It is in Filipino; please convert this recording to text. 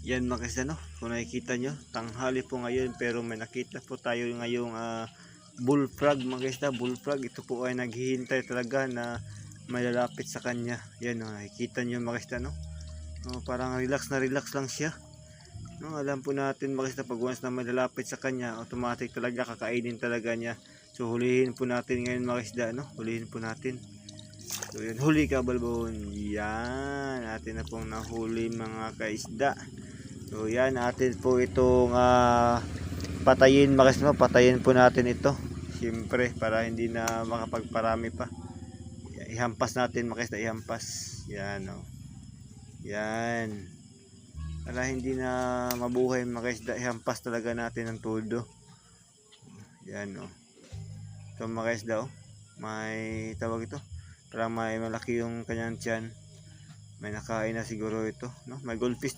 Yan mga kaisda, no? Kung nakikita nyo, tanghali po ngayon pero may nakita po tayo ngayong bullfrog mga kaisda. Bullfrog, ito po ay naghihintay talaga na may lalapit sa kanya. Yan, no? Nakikita nyo mga kaisda, no? Parang relax na relax lang siya, no? Alam po natin mga kaisda, pag once na may lalapit sa kanya, automatic talaga kakainin talaga niya. So hulihin po natin ngayon mga kaisda, no? Hulihin po natin. So yun, huli ka balbon. Yan, atin na pong nahuli mga kaisda. So yan, atin po itong patayin mga kaisda. Patayin po natin ito, siyempre para hindi na makapagparami pa. Ihampas natin mga kaisda, ihampas. Yan, o. Yan, para hindi na mabuhay mga kaisda, ihampas talaga natin ang todo. Yan, o. Ito mga kaisda, o. May tawag ito, parang may malaki yung kanyang tiyan. May nakain na siguro ito, no? May goldfish